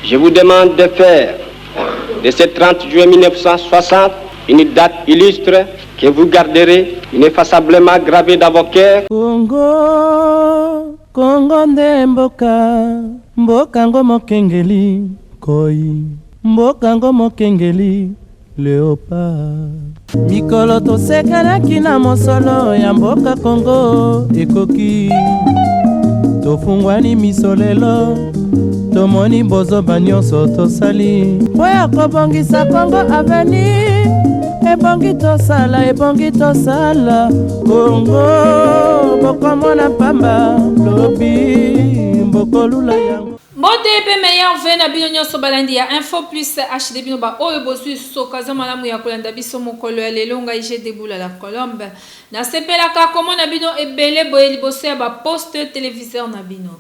Je vous demande de faire de ce 30 juillet 1960 une date illustre que vous garderez ineffaçablement gravée dans vos cœurs. Congo, Congo nde mboka, mboka ngo mokengeli, koi, mboka ngo mokengeli, léopard. Mikolo tosekelaki na mosolo ya mboka Congo ekoki, tofungwani misolelo, tomoni bozoba nyonso tosali mpo ya kobongisa Congo avenir. Ebongi tosala Congo bokomona pamba lobi bokolula yango. Mbote pe meilleur vena bino nyoso balandi ya Info Plus HD bino ba oyo bosu sokaza malamu ya kolanda biso mokolo ya lelo ngai je deboula la Colombe na sepelaka komona bino ebele boye liboso ya ba poste téléviseur na bino.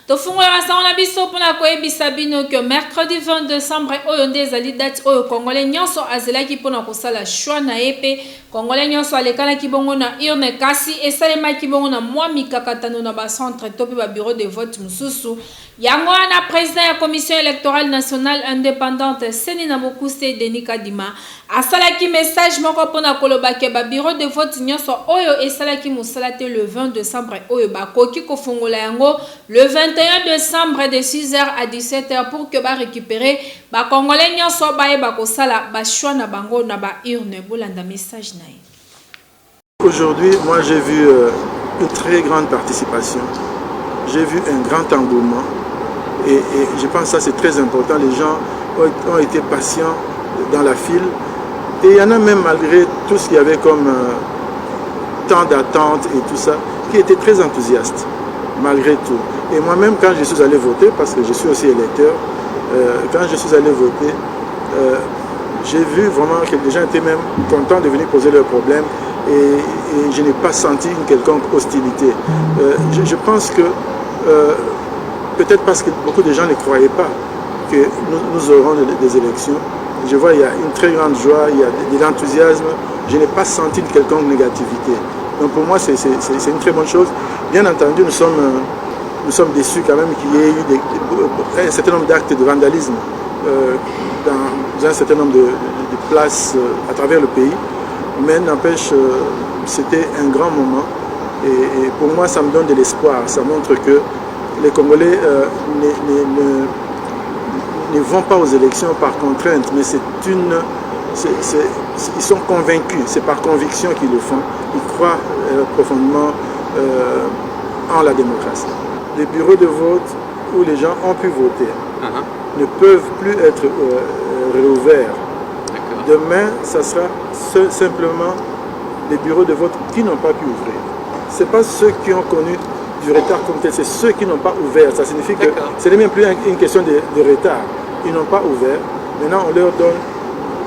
Tofungola rasanga na biso pona koyebisa bino que mercredi 20 décembre oyo nde ezali date oyo congolais nyonso azelaki pona kosala choix na ye congolais nyonso alekanaki bongo na urne kasi esalemaki bongo na mwa mikakatano na bacentre to pe ba bureau de vote mususu yango wana président ya commission électorale nationale indépendante Seni na Mokuse Denis Kadima asalaki message moko pona kolobake ba bureau de vote nyonso oyo esalaki mosala te le 20 décembre oyo bakoki kofungola yango le 21 décembre de 6h à 17h pour que ba récupérer ba congolais nyonso baye bakosala ba choix na bango na ba urne bolanda message nae. Aujourd'hui, moi j'ai vu une très grande participation. J'ai vu un grand engouement et je pense que ça c'est très important. Les gens ont été patients dans la file et il y en a même malgré tout ce qu'il y avait comme temps d'attente et tout ça qui étaient très enthousiastes malgré tout. Et moi-même quand je suis allé voter, parce que je suis aussi électeur, quand je suis allé voter, j'ai vu vraiment que les gens étaient même contents de venir poser leurs problèmes et je n'ai pas senti une quelconque hostilité. Je pense que peut-être parce que beaucoup de gens ne croyaient pas que nous aurons des élections. Je vois il y a une très grande joie, il y a de l'enthousiasme. Je n'ai pas senti une quelconque négativité. Donc pour moi c'est une très bonne chose. Bien entendu nous sommes déçus quand même qu'il y ait eu un certain nombre d'actes de vandalisme dans un certain nombre de places à travers le pays. Mais n'empêche, c'était un grand moment et pour moi ça me donne de l'espoir. Ça montre que les Congolais ne vont pas aux élections par contrainte, mais ils sont convaincus, c'est par conviction qu'ils le font. Ils croient profondément en la démocratie. Les bureaux de vote où les gens ont pu voter ne peuvent plus être réouverts. Demain, ça sera simplement les bureaux de vote qui n'ont pas pu ouvrir. Ce n'est pas ceux qui ont connu du retard comme tel, c'est ceux qui n'ont pas ouvert. Ça signifie que ce n'est même plus une question de retard. Ils n'ont pas ouvert. Maintenant, on leur donne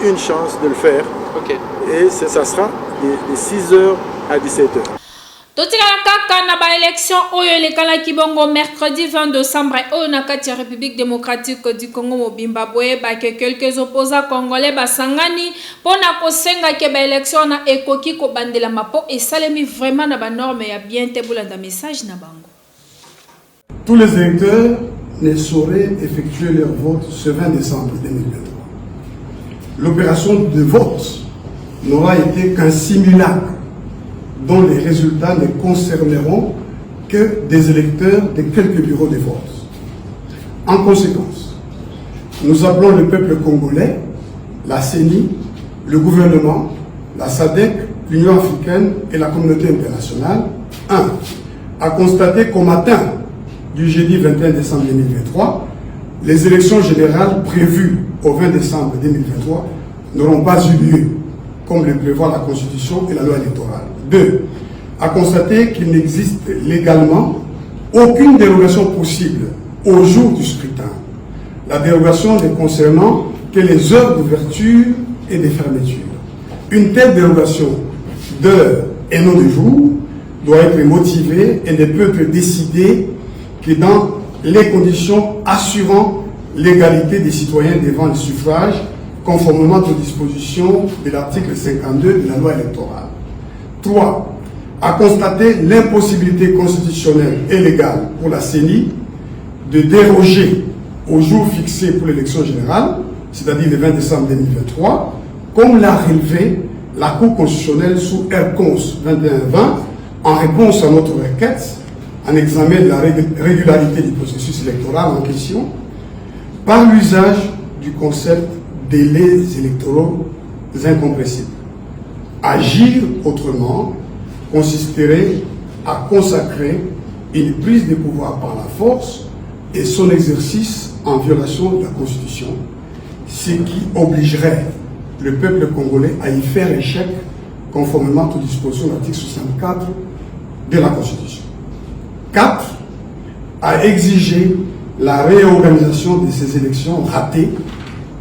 une chance de le faire. Et ça sera de 6h à 17h. Totikala kaka na ba élection oyo elekala kibongo mercredi 20 décembre oyo na kati ya République démocratique du Congo mobimba boye ba ke quelques opposants congolais basangani pona kosenga ke ba élection na ekoki ko bandela mapo et salemi vraiment na ba norme ya bien te bolanda message na bango. Tous les électeurs ne sauraient effectuer leur vote ce 20 décembre 2023. L'opération de vote n'aura été qu'un simulacre dont les résultats ne concerneront que des électeurs de quelques bureaux de vote. En conséquence, nous appelons le peuple congolais, la CENI, le gouvernement, la SADC, l'Union africaine et la communauté internationale, 1. à constater qu'au matin du jeudi 21 décembre 2023, les élections générales prévues au 20 décembre 2023 n'auront pas eu lieu, comme le prévoit la Constitution et la loi électorale. 2. À constater qu'il n'existe légalement aucune dérogation possible au jour du scrutin. La dérogation ne concernant que les heures d'ouverture et de fermeture. Une telle dérogation d'heure et non de jour doit être motivée et ne peut être décidée que dans les conditions assurant l'égalité des citoyens devant le suffrage, conformément aux dispositions de l'article 52 de la loi électorale. 3. À constater l'impossibilité constitutionnelle et légale pour la CENI de déroger au jour fixé pour l'élection générale, c'est-à-dire le 20 décembre 2023, comme l'a relevé la Cour constitutionnelle sous R-Cons 2120, en réponse à notre requête, en examen de la régularité du processus électoral en question, par l'usage du concept délais électoraux incompressibles. Agir autrement consisterait à consacrer une prise de pouvoir par la force et son exercice en violation de la Constitution, ce qui obligerait le peuple congolais à y faire échec conformément aux dispositions de l'article 64 de la Constitution. 4. À exiger la réorganisation de ces élections ratées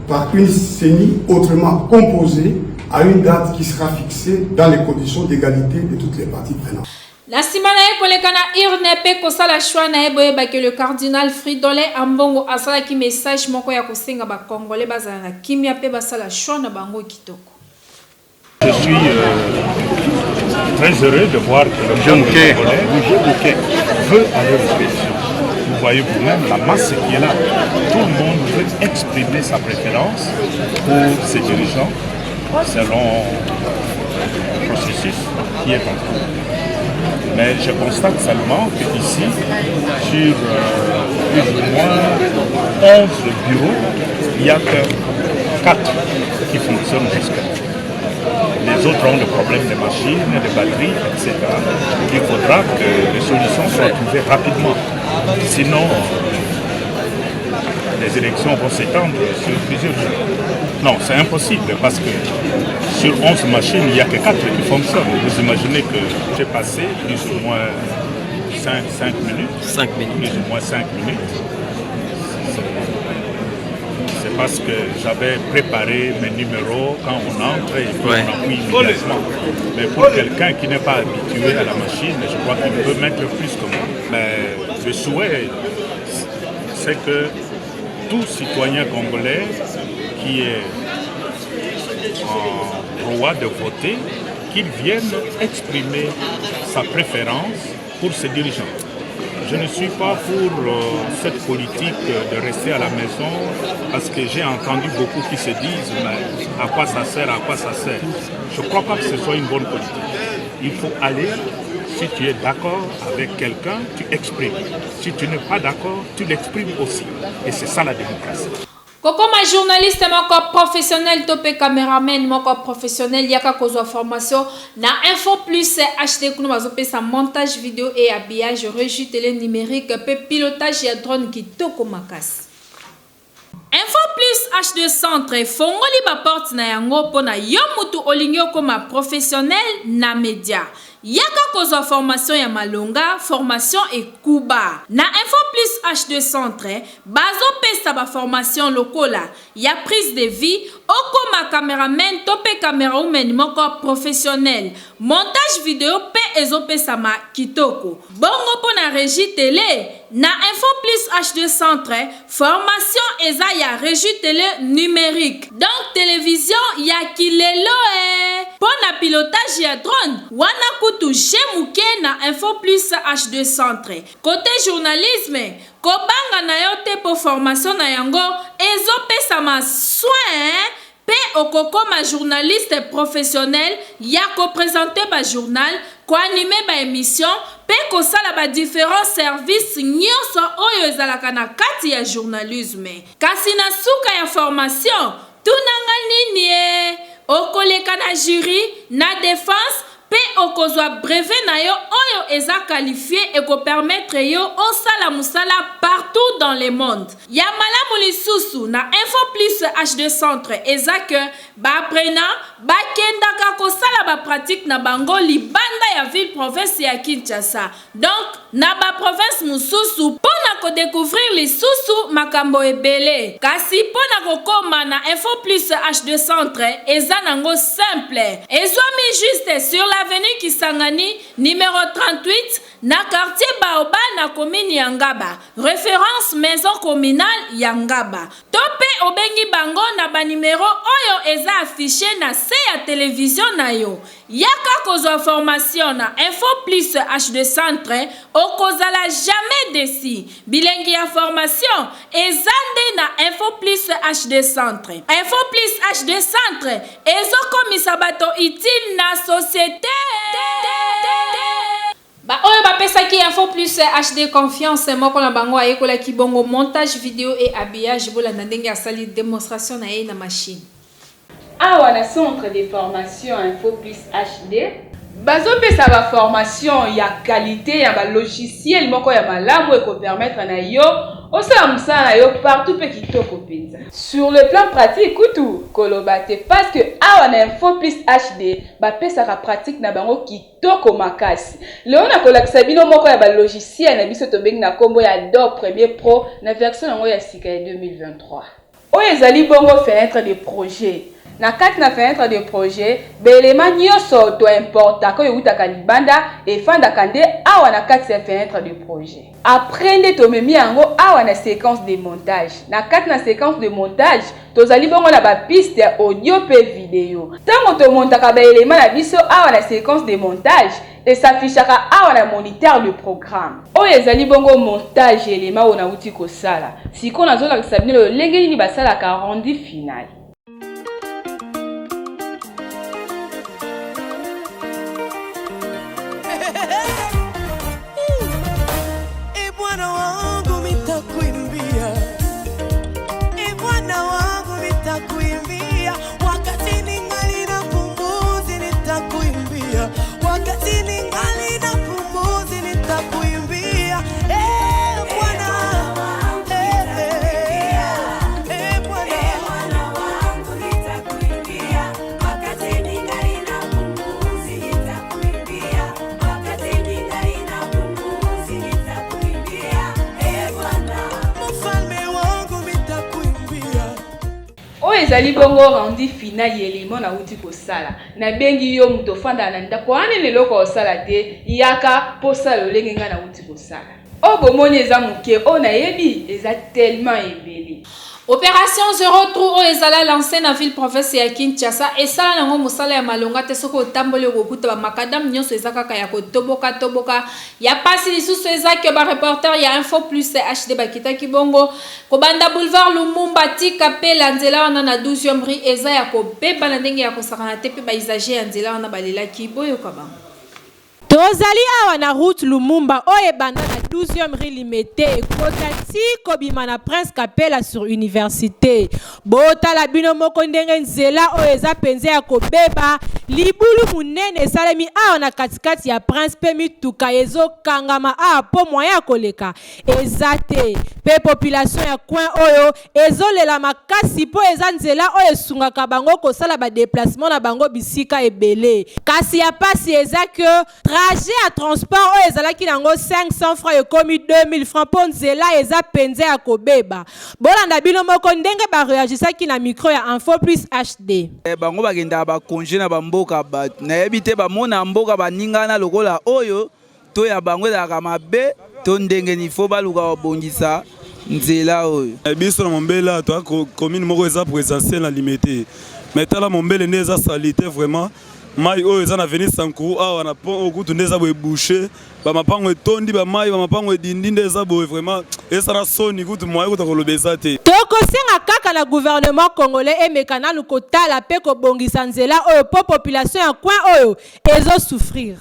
par une CENI autrement composée à une date qui sera fixée dans les conditions d'égalité de toutes les parties prenantes. Na nsima na ye koleka na urne mpe kosala choix na ye boyebaki le cardinal Fridolin Ambongo asalaki message moko ya kosenga bakongolais bazala na kimia mpe basala choix na bango kitoko. Je suis très heureux de voir que le jeune Congolais veut aller aux élections. Vous voyez vous-même la masse qui est là. Tout le monde veut exprimer sa préférence pour ses dirigeants selon le processus qui est en cours. Mais je constate seulement qu'ici, sur plus ou moins 11 bureaux, il n'y a que 4 qui fonctionnent jusqu'à. Les autres ont des problèmes de machines, de batteries, etc. Il faudra que les solutions soient trouvées rapidement. Sinon, les élections vont s'étendre sur plusieurs jours. Non, c'est impossible parce que sur 11 machines, il n'y a que 4 qui fonctionnent. Vous imaginez que j'ai passé plus ou moins 5 minutes. 5 minutes. Plus ou moins 5 minutes. C'est parce que j'avais préparé mes numéros quand on entre et puis on appuie immédiatement. Mais pour quelqu'un qui n'est pas habitué à la machine, je crois qu'il peut mettre plus que moi. Mais le souhait, c'est que tout citoyen congolais qui est en droit de voter, qu'il vienne exprimer sa préférence pour ses dirigeants. Je ne suis pas pour cette politique de rester à la maison parce que j'ai entendu beaucoup qui se disent mais à quoi ça sert, à quoi ça sert. Je ne crois pas que ce soit une bonne politique. Il faut aller, si tu es d'accord avec quelqu'un, tu exprimes. Si tu n'es pas d'accord, tu l'exprimes aussi. Et c'est ça la démocratie. Kokoma journaliste moko professionnel topé caméraman moko professionnel yaka kozwa formation na Info Plus HD kuno bazope sa montage vidéo et habillage regie télé numérique pe pilotage ya drone kitoko makasi. Info Plus HD Centre fongoli ba porte na yango pona yo mutu olingi okoma professionnel na média. Yaka kozwa formation ya malonga, formation et kuba. Na Info Plus HD Centre, bazo pesa ba formation lokola, ya prise de vie, okoma cameraman tope camerawoman moko professionnel, montage vidéo pe ezo pesa ma kitoko. Bongo po na régie télé, na Info Plus HD Centre, formation eza ya régie télé numérique. Donc télévision ya kilelo po na pilotage ya drone, wana kutu jemuke na Info Plus HD Centre. Côté journalisme, kobanga na yo te po formation na yango ezo pesa ma soin pe okokoma journaliste professionnel ya ko présenter ba journal, ko animer ba émission pe ko sala ba différents services nyonso oyo ezalaka na kati ya journalisme. Kasi na suka ya formation, tunanga nini okoleka na jury, na défense pe okozwa brevet na yo oyo eza qualifié et ko permettre yo osala musala partout dans le monde. Ya malamu lisusu na Info Plus HD Centre eza que ba apprenant ba kendaka ko sala ba pratique na bango libanda ya ville province ya Kinshasa. Donc na ba province mususu pona ko découvrir lisusu makambo ebele. Kasi pona ko koma na Info Plus HD Centre eza nango simple. Ezwami juste sur l'avenue Kisangani numéro 38 na quartier Baoba na commune Yangaba, référence maison communale Yangaba. Tope obengi bango na ba numéro oyo eza affiché na se ya télévision na yo. Yaka kozwa formation na Info Plus HD Centre, okozala jamais déçu. Bilengi ya formation ezande na Info Plus HD Centre. Info Plus HD Centre ezokomisa bato utile na société. Ba oyo bapesaki Info Plus HD Confiance moko na bango ayekola kibongo montage vidéo et habillage bolanda ndenge asali démonstration na ye na machine. Awa na centre de formation Info Plus HD bazopesa ba formation ya qualité ya ba logiciel moko ya malamu eko permettre na yo osala musala na yo partout pe kitoko penza. Sur le plan pratique kutu kolobate parce que awa na Info Plus HD bapesaka pratique na bango kitoko makasi. Leo na kolakisa bino moko ya ba logiciel na biso tobengi na kombo ya Adobe Premiere Pro na version yango ya sika ya 2023. Oyo ezali bongo fenêtre de projet. Na kati na fenêtre de projet, belema nyonso to importa ko yutaka libanda e fanda kande awa na kati ya fenêtre de projet. Après nde to memi yango awa na séquence de montage. Na kati na séquence de montage, tozali bongo na ba piste ya audio pe vidéo. Tango to montaka ba elema na biso awa na séquence de montage, et s'affichera awa na moniteur le programme. Oyo ezali bongo montage elema ona uti ko sala. Siko nazola kisabino lo lenge nini basala ka rendu final. Ezali bongo rendu final élément na uti ko sala na bengi yo muto fanda na ndako ane lelo ko sala te yaka posa lo lenge nga na uti ko sala o bomoni eza muke o na yebi eza tellement ebeli. Opération Zéro Trou ezala lancée na ville province ya Kinshasa esala nango musala ya malonga te soko otamboli okuta ba makadam nyonso ezaka kaka ya kotoboka ya pasi lisusu ezaki ba reporter ya Info Plus HD bakita kibongo kobanda boulevard Lumumba tika pe la nzela wana na 12e rue eza ya kobeba na ndenge ya kosakana te pe ba usager ya nzela wana balela kiboyo kabanga. Tozali awa na route Lumumba oye banda na 12e rue Limité kotati kobima na Prince Capella sur université. Bota la bino moko ndenge nzela oyo eza penze ya kobeba libulu munene esalemi awa na katikati ya Prince pe mituka ezokangama awa po moya koleka eza te pe population ya coin oyo ezolela makasi po eza nzela oyo esungaka bango kosala ba déplacement na bango bisika ebele kasi ya pasi eza que trajet à transport oyo ezalaki nango 500 francs ekomi 2000 francs po nzela eza penze ya kobeba. Bolanda bino moko ndenge ba réagisaki na micro ya Info Plus HD. Bango bagenda ba congé na bamboka ba na yebite ba mona mboka baningana lokola oyo to ya bango ezalaka mabe to ndenge ni fo baluka babongisa nzela oyo. Biso na Mombela to commune moko eza présentiel na limité. Mais tala Mombele ne eza salité vraiment. Mai oyo eza na venir Sankuru awa na pont okutu ndeza boye boucher ba mapango etondi ba mai ba mapango edindi ndeza boye vraiment esa na soni kutu moya kuta kolobeza te. Tokosenga kaka na gouvernement congolais emekana lukotala pe kobongisa nzela oyo po population ya coin oyo ezo souffrir.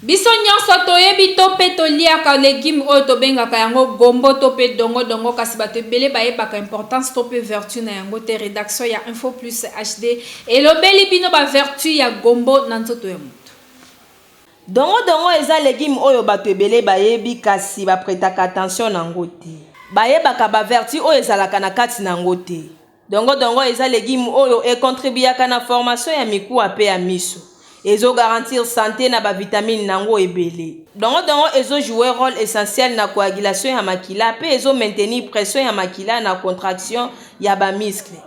Biso nyonso toyebi to pe toliaka légume oyo tobengaka yango gombo to pe dongo kasi bato ebele bayebaka importance to pe vertu na yango te. Rédaction ya Info Plus HD elobeli bino ba vertu ya gombo na nzoto ya moto. Dongo eza légume oyo bato ebele bayebi kasi bapretaka attention nango te. Bayebaka ba vertu oyo ezalaka na kati nango te. Dongo eza légume oyo ekontribuyaka na formation ya mikuwa pe ya miso. Ezo garantir santé na ba vitamine nango ebele. Dongo ezo jouer rôle essentiel na coagulation ya makila pe ezo maintenir pression ya makila na contraction ya ba muscle.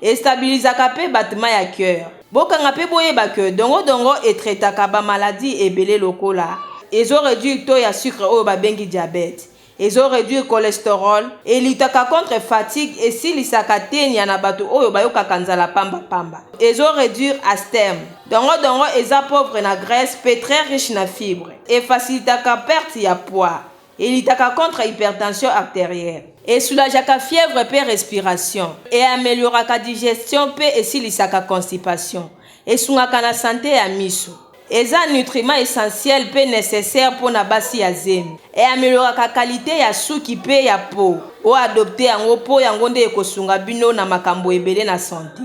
Et stabilisaka pe battement ya cœur. Bokanga pe boyeba que dongo etretaka ba maladie ebele lokola ils ont réduit le taux de sucre au babengi diabète. Ils ont réduit le cholestérol et l'itaka contre fatigue et si l'isaka teni ya na bato oyo bayoka kanzala pamba pamba. Ils ont réduit astème. Donc ils ont pauvre na graisse, peu très riche na fibres et facilitaka perte ya poids. Et l'itaka contre hypertension artérielle. Et soulageaka fièvre et respiration. Et amélioraka digestion et si l'isaka constipation. Et sungaka na santé ya miso. Et un nutriment essentiel peu nécessaire pour na basi ya zemi. Et amélioraka qualité ya suki pe ya peau. O adopter yango po yango nde ekosunga bino na makambo ebele na santé.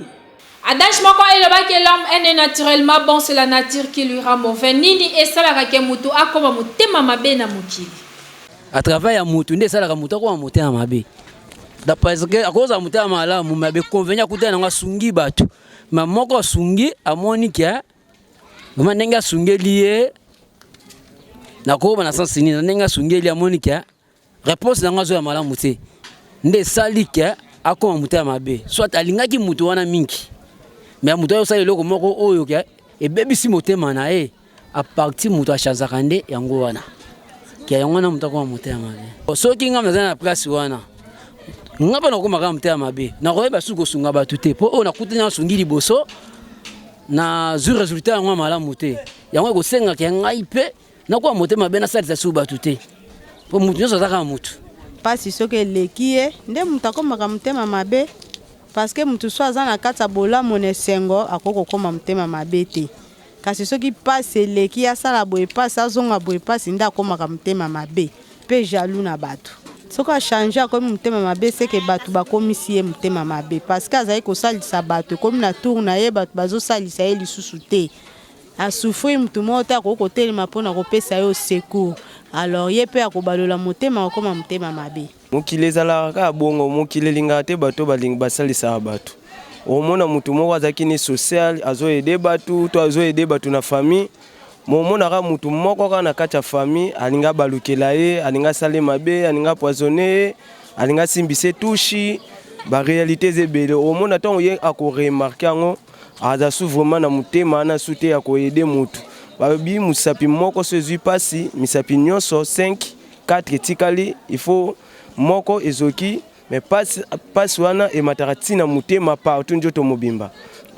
Adage moko elobaki l'homme est naturellement bon, c'est la nature qui lui rend mauvais. Nini esalaka ke mutu akoma mutema mabe na mukili. À travers ya mutu nde esalaka mutu akoma mutema mabe. Parce que à cause ya mutema malamu mabe convenir kuta na sungi batu. Ma moko sungi amoni kia Mama nenga sungeli ye nakoba na sens ni nenga sungeli amoni kia réponse na ngazo ya malamu te nde sali kia akoma muta mabe soit alingaki mutu wana mingi mais mutu yo sali loko moko oyo kia e bebi si motema na e a partir mutu a chazaka nde yango wana kia yango na mutu akoma muta mabe soki ngam na place wana ngapa na koma muta mabe na koyeba suko sunga batu te po o na kutana sungili boso na zu résultat yango malamu te yango ko senga ke ngai pe na ko motema be na salisa su batu te po mutu nyoso zaka mutu pasi soke lekie nde mutu akomaka mutema mabe parce que mutu so aza na kati ya bolamu na esengo akoko koma mutema mabe te kasi soki pasi eleki asala boye pasi azonga boye pasi nde akomaka mutema mabe pe jaloux na batu soki achange akomi mutema mabe seke batu bakomisi ye mutema mabe parce que azali kosalisa batu ekomi na tour na ye batu bazosalisa ye lisusu te asouffrir mutu moko te akoki kotelema mpona kopesa ye secours alors ye mpe akobalola motema akoma mutema mabe mokili ezalaka kaka bongo mokili elingaka te bato balingi basalisaka bato omona mutu moko azalaki ni social azoyede batu to azoyede batu na famille momonaka mutu moko kaka na kati ya famille alinga balukela ye alinga sale mabe alinga poisonner alinga simbise tushi ba réalité zebele omona ntango ye akoremarke yango aza su vraiment na mutema na sute ya koyede mutu babi musapi moko so ezwi pasi misapi nyonso 5 4 etikali il faut moko ezoki mais pasi wana emataka ntina mutema partout njoto mobimba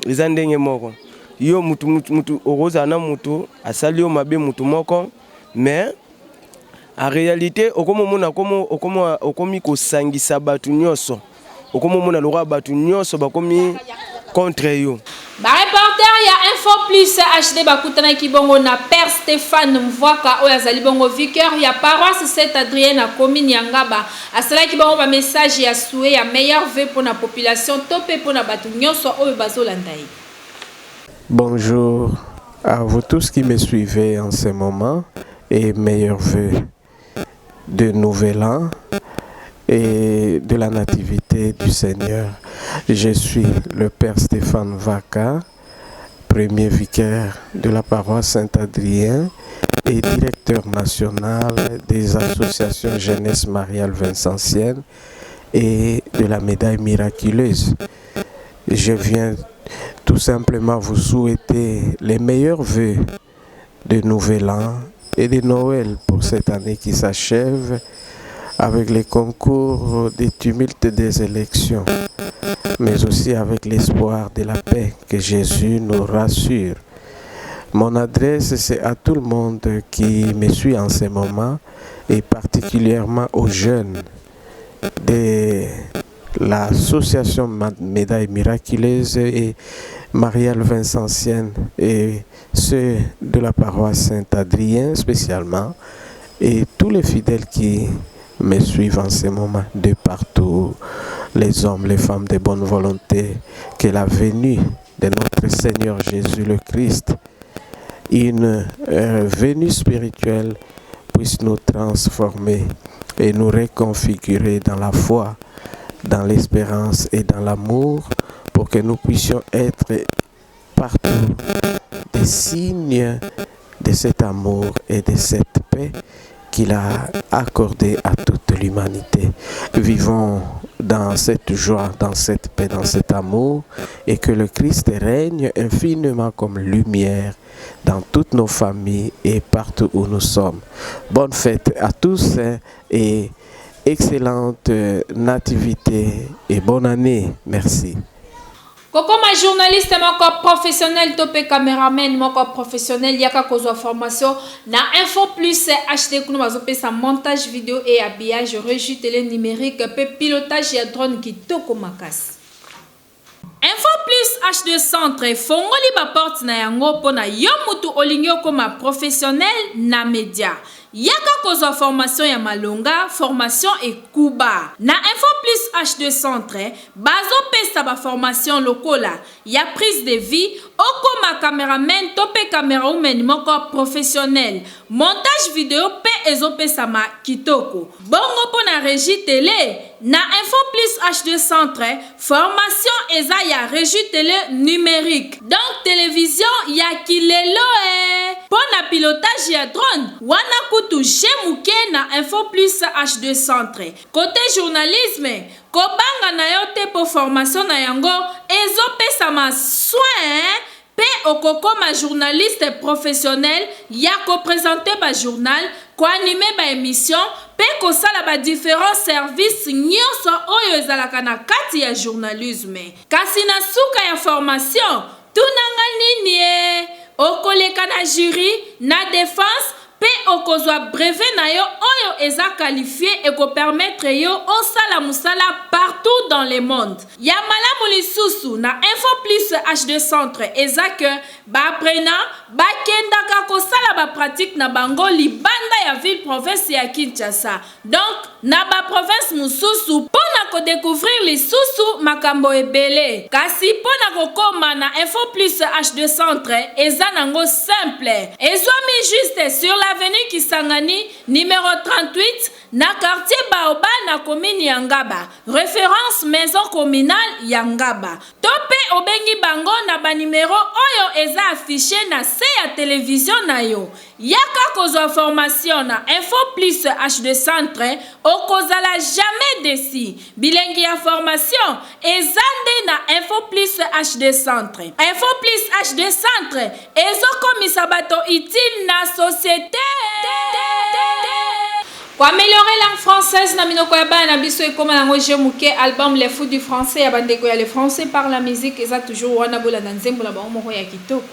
eza ndenge moko yo mutu oroza na mutu asali yo mabe mutu moko mais en réalité okomomona okomi kosangisa batu nyonso okomomona lokwa batu nyonso bakomi contre yo. Reporter ya Info Plus HD bakutana kibongo na Père Stéphane Mvwaka oyo azali bongo vicaire ya paroisse Saint-Adrien na commune ya Ngaba asala kibongo ba message ya souhait ya meilleur vœu pour la population topé pour na batu nyonso oyo bazolanda ye. Bonjour à vous tous qui me suivez en ce moment et meilleurs vœux de Nouvel An et de la Nativité du Seigneur. Je suis le Père Stéphane Mvwaka, premier vicaire de la paroisse Saint-Adrien et directeur national des associations Jeunesse Mariale Vincentienne et de la Médaille Miraculeuse. Je viens tout simplement vous souhaiter les meilleurs vœux de Nouvel An et de Noël pour cette année qui s'achève avec les concours des tumultes des élections, mais aussi avec l'espoir de la paix que Jésus nous rassure. Mon adresse, c'est à tout le monde qui me suit en ce moment et particulièrement aux jeunes de l'association Médaille Miraculeuse et Mariale Vincentienne et ceux de la paroisse Saint-Adrien spécialement et tous les fidèles qui me suivent en ce moment de partout, les hommes, les femmes de bonne volonté, que la venue de notre Seigneur Jésus le Christ, une venue spirituelle, puisse nous transformer et nous reconfigurer dans la foi, dans l'espérance et dans l'amour, pour que nous puissions être partout des signes de cet amour et de cette paix qu'il a accordé à toute l'humanité. Vivons dans cette joie, dans cette paix, dans cet amour, et que le Christ règne infiniment comme lumière dans toutes nos familles et partout où nous sommes. Bonne fête à tous et excellente nativité et bonne année. Merci. Koko ma journaliste moko professionnel topé caméraman moko professionnel yaka kozwa formation na Info Plus HD kuno bazope sa montage vidéo et habillage regie télé numérique pe pilotage ya drone kitoko makasi. Info Plus HD Centre fongoli ba porte na yango pona yo mutu olingi koma professionnel na média. Yaka kozwa formation ya malonga, formation et kuba. Na Info Plus HD Centre, bazo pesa ba formation lokola, ya prise de vie, okoma cameraman tope camerawoman moko professionnel. Montage vidéo pe ezo pesa ma kitoko. Bongo pona régie télé, na Info Plus HD Centre, formation eza ya régie télé numérique. Donc télévision ya kilelo pona pilotage ya drone, wana kutu jemuke na Info Plus HD Centre. Côté journalisme, kobanga na yo te po formation na yango, ezo pesa ma soin pe okokoma journaliste professionnel ya ko présenter ba journal, ko animer ba émission, pe ko sala ba différents services nyonso oyo ezalaka na kati ya journalisme. Kasi na suka ya formation, tunanga nini okoleka na jury, na défense, pe okozwa brevet na yo oyo eza qualifié et ko permettre yo osala musala partout dans le monde. Ya malamu lisusu na Info Plus HD Centre eza que ba apprenant ba kendaka ko sala ba pratique na bango libanda ya ville province ya Kinshasa. Donc na ba province mususu pona ko découvrir lisusu makambo ebele. Kasi pona ko koma na Info Plus HD Centre eza nango simple. Ezomi juste sur l'avenue Kisangani numéro 38 na quartier Baoba na commune Yangaba. Référence maison communale Yangaba. Tope obengi bango na ba numéro oyo eza affiché na se ya télévision na yo. Yaka kozwa formation na Info Plus HD Centre okozala jamais déçu. Bilengi ya formation ezande na Info Plus HD Centre. Info Plus HD Centre ezokomisa bato utile na société. Pour améliorer la langue française, na minoko ya bana biso ekoma na ngoje muke album Les Fous du Français ya bandeko ya le français par la musique eza toujours wana bola na nzembo la bango moko ya kitoko.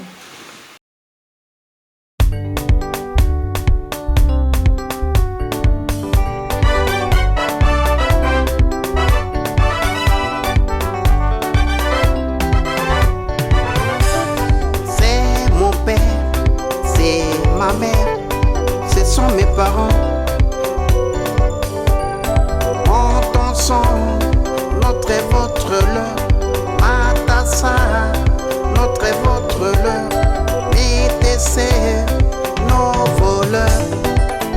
C'est mon père, c'est ma mère, ce sont mes parents. Notre et votre leur, Matassa, notre et votre leur, Métessé, nos voleurs.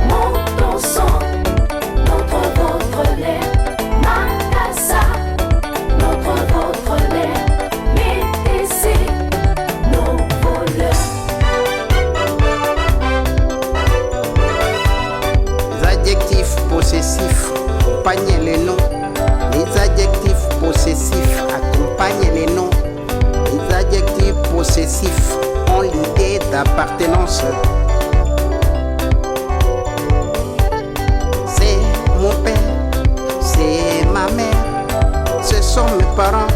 Mon sang, notre votre l'air, Matassa, notre votre l'air, Métessé, nos voleurs. Les adjectifs possessifs accompagnent les noms. Les adjectifs possessifs accompagnent les noms. Les adjectifs possessifs ont l'idée d'appartenance. C'est mon père, c'est ma mère, ce sont mes parents.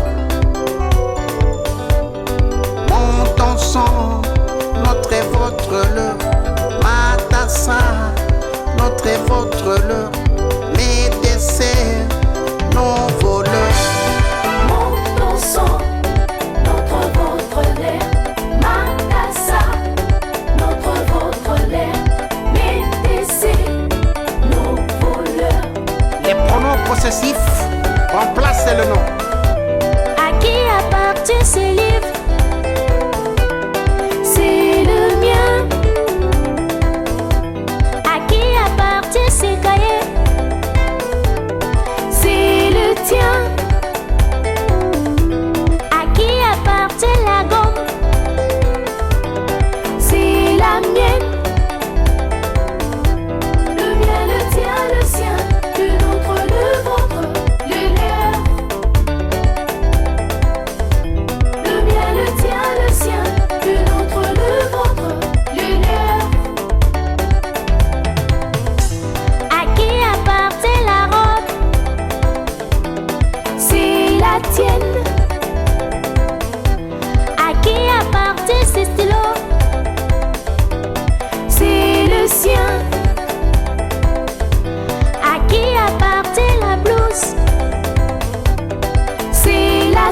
Mon sang, notre et votre leur, Matassa, notre et votre leur, mes desserts, nos voleurs. Mon sang, notre votre l'air, Matassa, notre votre l'air, Métessé, nos voleurs. Les pronoms possessifs remplacent le nom. À qui appartient ce livre? C'est le mien. À qui appartient ces cahiers? C'est le tien. À qui appartient la gomme? C'est la mienne. Le mien, le tien, le sien, le nôtre, le vôtre, le leur.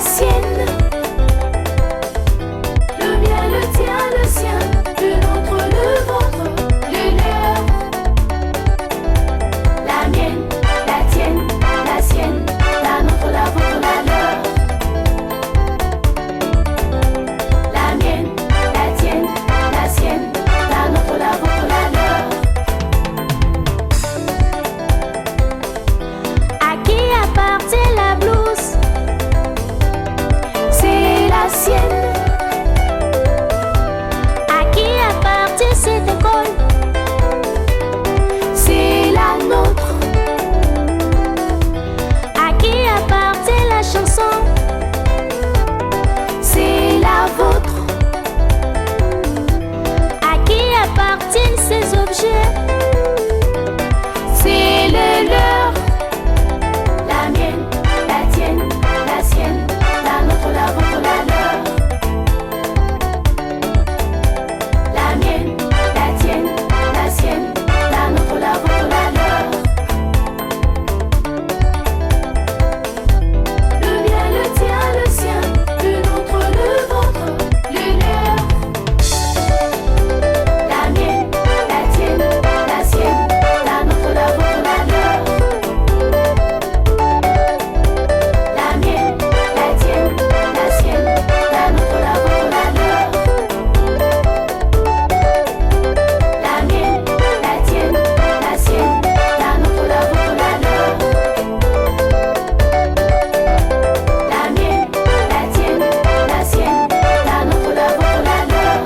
sienne. Le mien, le tien, le sien, le nôtre, le vôtre, le leur. La mienne, la tienne, la sienne, la nôtre, la vôtre, la leur. La mienne, la tienne, la sienne, la nôtre, la vôtre, la leur. À qui appartient la blouse? C'est la sienne. À qui appartient cette école? C'est la nôtre. À qui appartient la chanson? C'est la vôtre. À qui appartiennent ces objets? C'est le leur. La mienne, la tienne, la sienne, la nôtre, la vôtre, la leur. La mienne, la tienne, la sienne, la nôtre, la vôtre, la leur. Le mien, le tien, le sien, le nôtre, le vôtre, le leur. La mienne, la tienne, la sienne, la nôtre, la vôtre, la leur. La mienne, la tienne, la sienne, la nôtre, la vôtre, la leur. La mienne, la tienne, la sienne, la nôtre, la vôtre, la leur. La mienne, la tienne, la sienne, la nôtre, la vôtre, la leur.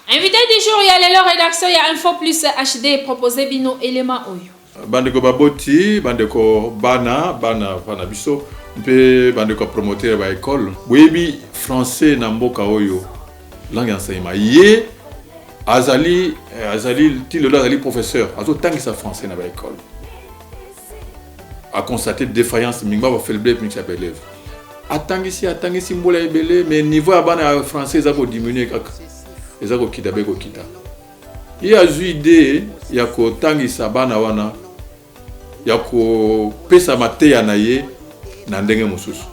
Invité du jour, il y a la rédaction, il y a Info Plus HD proposé bino élément oyo. Bandeko baboti, bandeko bana biso, mpe bandeko promoteur ba école. Boyebi français na mboka oyo, langue enseignement. Ye azali tilo azali professeur, azo tangisa français na ba école. A constaté défaillance mingba ba faiblesse mix ba élève. Atangisi mbola ebele, mais niveau ya bana français za ko diminuer kaka. Eza ko kita be ko kita. Il y a une idée, il y a ko tangisa bana wana, il y a ko pesa mateya na ye na ndenge mususu.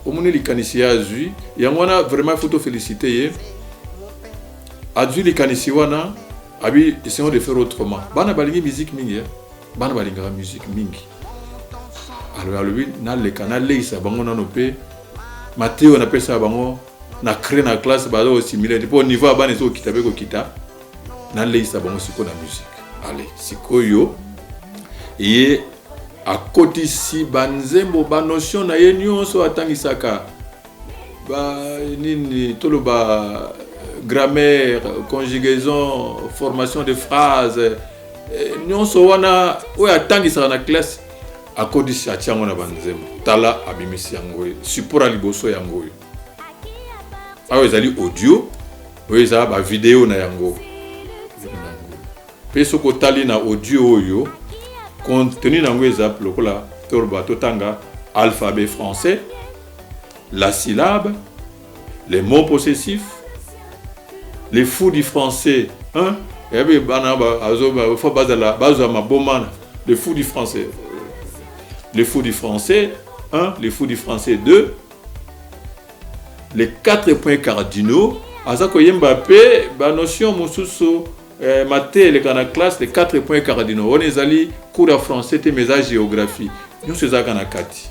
Omoni likanisi ya azui, yango wana vraiment il faut te féliciter ye. Azui likanisi wana abi essayons de faire autrement. Bana balingi musique mingi, bana balinga musique mingi. Alors lui na le canal leisa bango na nope Mathéo na pesa bango na créer na classe bazo similaire pour niveau bana zo kitabe ko kita na leisa bango siko na musique. Allez, sikoyo et à côté si banzembo ba notion na ye nyonso atangisaka ba nini toloba grammaire, conjugaison, formation de phrases nyonso wana o atangisaka na classe à côté si atiango na banzembo tala abimisi yango support liboso yango ayo ezali audio oyo eza ba vidéo na yango pe soko tali na audio oyo contenu nango eza lokola tolba totanga alphabet français, la syllabe, les mots possessifs, les fous du français, hein, et bien faut les fous du français, les fous du français 1, les fous du français 2, les 4 points cardinaux, azako Mbappé, ba notion mosusu maté les kana classe les 4 points cardinaux. On est allé cours de français et message géographie. Nous c'est ça kana kati.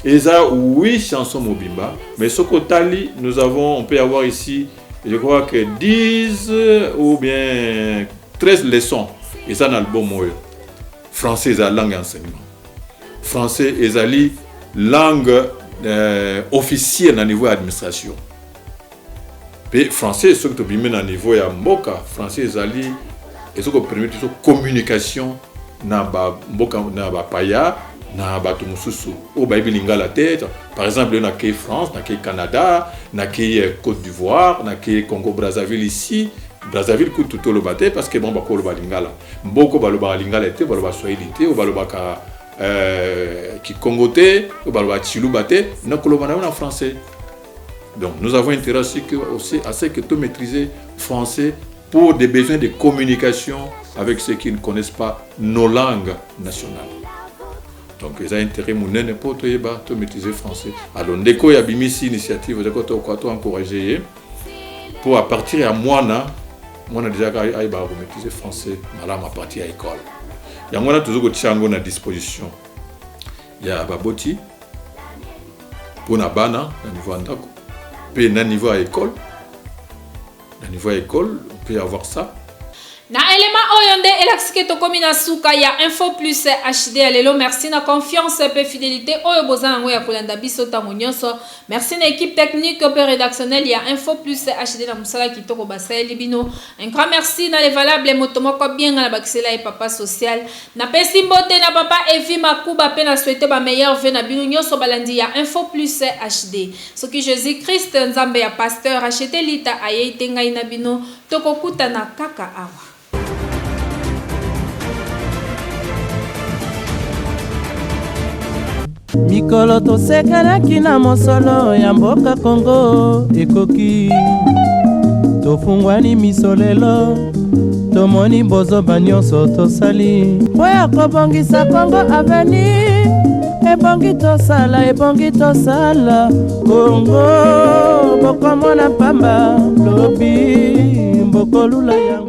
Et ça 8 chansons mobimba, mais ce côté nous avons on peut avoir ici je crois que 10 ou bien 13 leçons. Et ça dans l'album français est la langue enseignement. Français est la langue officielle au niveau administration. Et français ce que tu bien au niveau ya mboka, français est et ce qui permet de communication na ba mboka na ba paya na bato mususu o ba bilinga la tête. Par exemple na ke France, na ke Canada, na ke Côte d'Ivoire, na ke Congo Brazzaville ici Brazzaville kutu to lobate parce que bon bako loba lingala mboko baloba lingala te baloba swahili te o baloba ka qui congoté o baloba chiluba te na koloba na français. Donc nous avons intérêt aussi à ce que tu maîtriser français pour des besoins de communication avec ceux qui ne connaissent pas nos langues nationales. Donc ils ont intérêt mounene pour te maîtriser français. Alors ndeko ya bimisi initiative de ko encourager pour à partir à moi on a déjà maîtriser français à partir à l'école. Il y a toujours à disposition. Il y a baboti pour na bana na niveau andako. Puis na niveau à école. Na niveau à école, on peut avoir ça. Na élément oyonde elaxike to komi na suka ya Info Plus HD alelo. Merci na confiance et fidélité oyo bozana ngo ya kolanda biso tango nyonso. Merci na équipe technique et rédactionnelle ya Info Plus HD na musala kitoko basali bino. Un grand merci na les valables motomoko bien na bakisela et papa social. Na pesi mbote na papa Evi Makuba pe na souhaiter ba meilleur vœu na bino nyonso balandi ya Info Plus HD. Soki Jésus Christ nzambe ya pasteur acheté lita aye tenga ina bino tokokuta na kaka awa. mikolo tosekelaki na mosolo ya mboka Kongo ekoki tofungwani miso lelo tomoni bozoba nyonso tosali mpo ya kobongisa Kongo aveni ebongi tosala Kongo bokomona pamba lobi mbokolula yango